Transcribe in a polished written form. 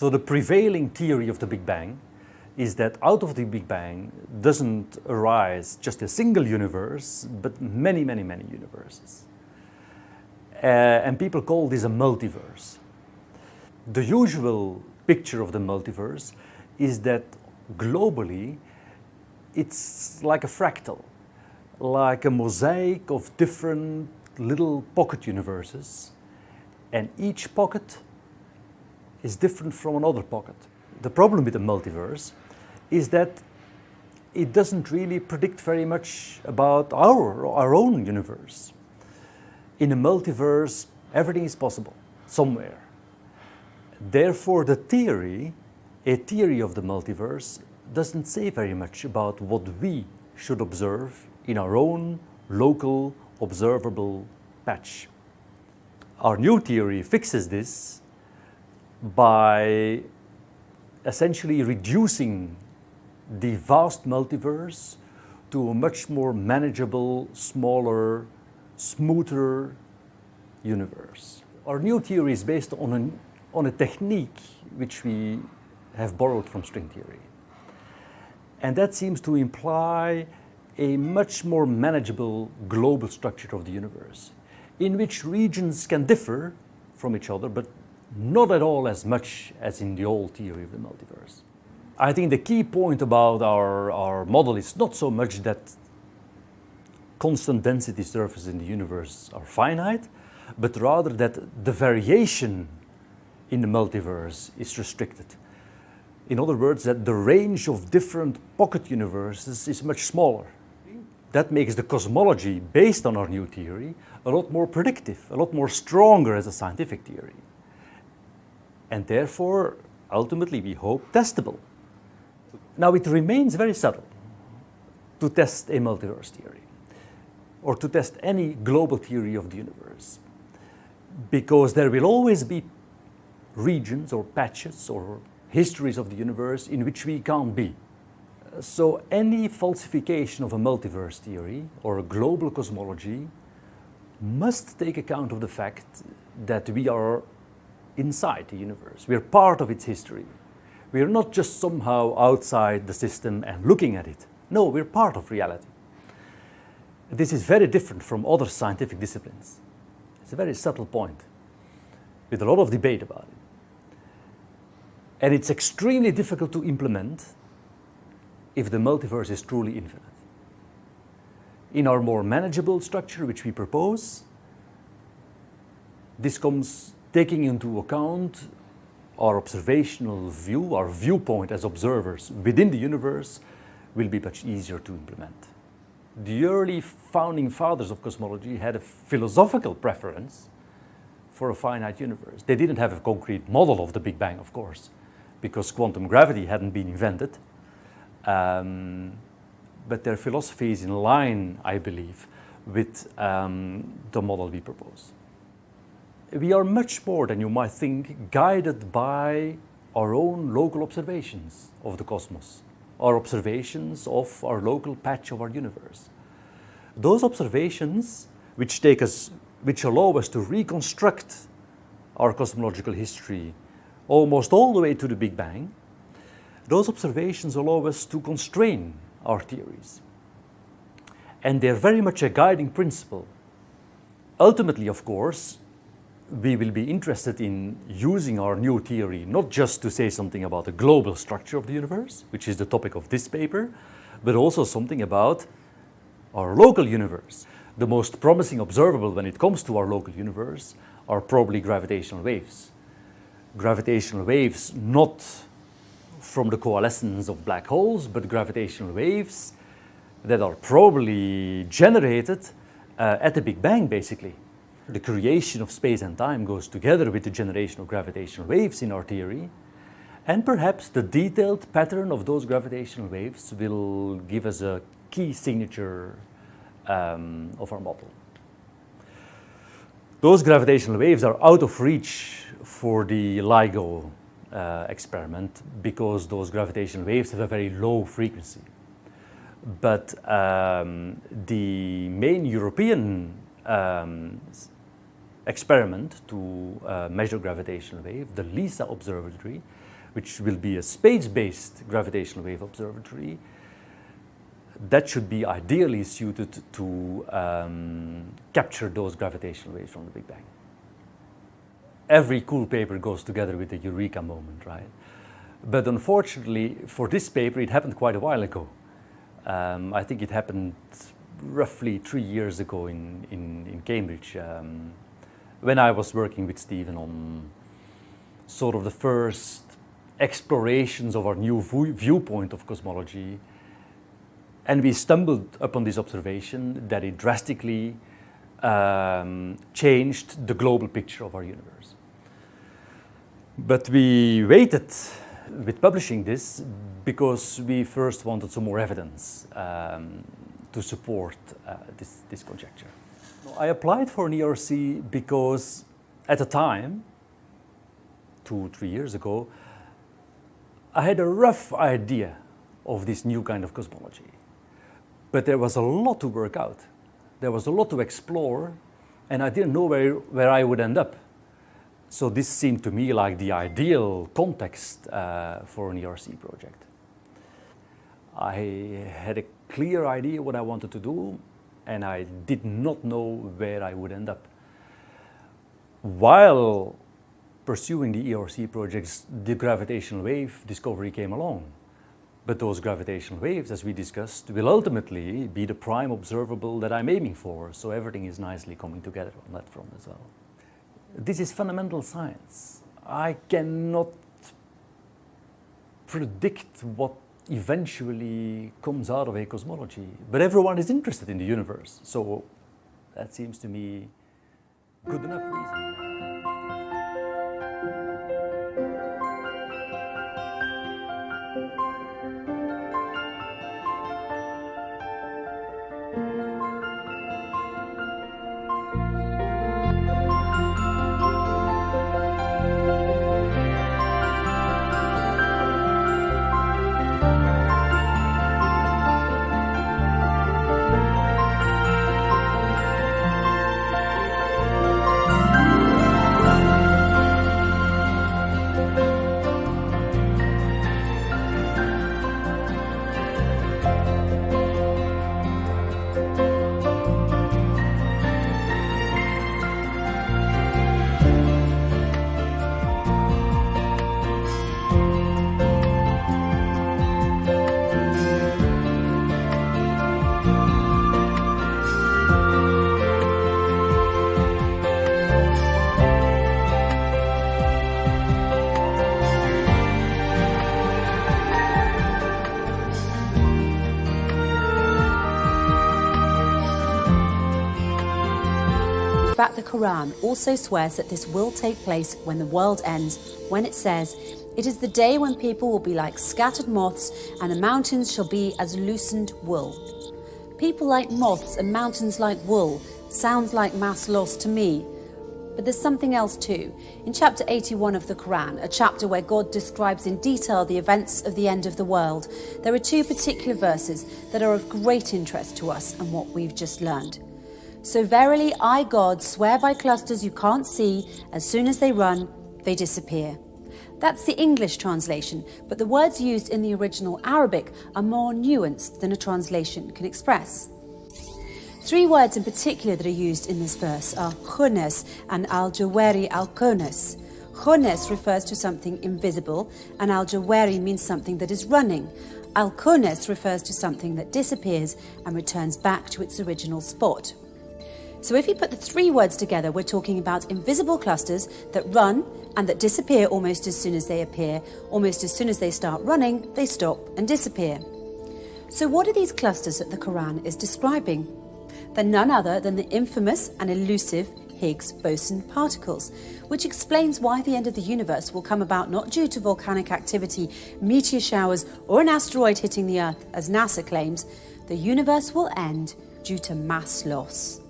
So the prevailing theory of the Big Bang is that out of the Big Bang doesn't arise just a single universe, but many universes. And people call this a multiverse. The usual picture of the multiverse is that globally it's like a fractal, like a mosaic of different little pocket universes, and each pocket is different from another pocket. The problem with the multiverse is that it doesn't really predict very much about our own universe. In a multiverse, everything is possible, somewhere. Therefore, a theory of the multiverse, doesn't say very much about what we should observe in our own local observable patch. Our new theory fixes this by essentially reducing the vast multiverse to a much more manageable, smaller, smoother universe. Our new theory is based on a technique which we have borrowed from string theory. And that seems to imply a much more manageable global structure of the universe, in which regions can differ from each other, but not at all as much as in the old theory of the multiverse. I think the key point about our model is not so much that constant density surfaces in the universe are finite, but rather that the variation in the multiverse is restricted. In other words, that the range of different pocket universes is much smaller. That makes the cosmology based on our new theory a lot more predictive, a lot more stronger as a scientific theory. And therefore, ultimately, we hope, testable. Now, it remains very subtle to test a multiverse theory, or to test any global theory of the universe, because there will always be regions or patches or histories of the universe in which we can't be. So any falsification of a multiverse theory or a global cosmology must take account of the fact that we are inside the universe. We are part of its history. We are not just somehow outside the system and looking at it. No, we're part of reality. This is very different from other scientific disciplines. It's a very subtle point, with a lot of debate about it. And it's extremely difficult to implement if the multiverse is truly infinite. In our more manageable structure, which we propose, this comes taking into account our observational view, our viewpoint as observers within the universe will be much easier to implement. The early founding fathers of cosmology had a philosophical preference for a finite universe. They didn't have a concrete model of the Big Bang, of course, because quantum gravity hadn't been invented. But their philosophy is in line, I believe, with the model we propose. We are much more than you might think guided by our own local observations of the cosmos, our observations of our local patch of our universe. Those observations which allow us to reconstruct our cosmological history almost all the way to the Big Bang, those observations allow us to constrain our theories. And they're very much a guiding principle. Ultimately, of course, we will be interested in using our new theory not just to say something about the global structure of the universe, which is the topic of this paper, but also something about our local universe. The most promising observable when it comes to our local universe are probably gravitational waves. Gravitational waves not from the coalescence of black holes, but gravitational waves that are probably generated at the Big Bang, basically. The creation of space and time goes together with the generation of gravitational waves in our theory, and perhaps the detailed pattern of those gravitational waves will give us a key signature of our model. Those gravitational waves are out of reach for the LIGO experiment because those gravitational waves have a very low frequency. But the main European experiment to measure gravitational wave, the LISA observatory, which will be a space-based gravitational wave observatory, that should be ideally suited to capture those gravitational waves from the Big Bang. Every cool paper goes together with the eureka moment, right? But unfortunately, for this paper, it happened quite a while ago. I think it happened roughly 3 years ago in Cambridge, when I was working with Stephen on sort of the first explorations of our new viewpoint of cosmology. And we stumbled upon this observation that it drastically changed the global picture of our universe. But we waited with publishing this because we first wanted some more evidence to support this conjecture. I applied for an ERC because at the time, 2-3 years ago, I had a rough idea of this new kind of cosmology. But there was a lot to work out. There was a lot to explore, and I didn't know where I would end up. So this seemed to me like the ideal context for an ERC project. I had a clear idea what I wanted to do, and I did not know where I would end up. While pursuing the ERC projects, the gravitational wave discovery came along. But those gravitational waves, as we discussed, will ultimately be the prime observable that I'm aiming for, so everything is nicely coming together on that front as well. This is fundamental science. I cannot predict what eventually comes out of a cosmology, but everyone is interested in the universe, so that seems to me good enough reason. In fact, the Quran also swears that this will take place when the world ends, when it says, "It is the day when people will be like scattered moths, and the mountains shall be as loosened wool." People like moths and mountains like wool sounds like mass loss to me. But there's something else too. In chapter 81 of the Quran, a chapter where God describes in detail the events of the end of the world, there are two particular verses that are of great interest to us and what we've just learned. "So verily I, God, swear by clusters you can't see, as soon as they run, they disappear." That's the English translation, but the words used in the original Arabic are more nuanced than a translation can express. Three words in particular that are used in this verse are khunes and al-jawari al-kunes. Khunes refers to something invisible, and al-jawari means something that is running. Al-kunes refers to something that disappears and returns back to its original spot. So if you put the three words together, we're talking about invisible clusters that run and that disappear almost as soon as they appear. Almost as soon as they start running, they stop and disappear. So what are these clusters that the Quran is describing? They're none other than the infamous and elusive Higgs boson particles, which explains why the end of the universe will come about not due to volcanic activity, meteor showers, or an asteroid hitting the Earth, as NASA claims. The universe will end due to mass loss.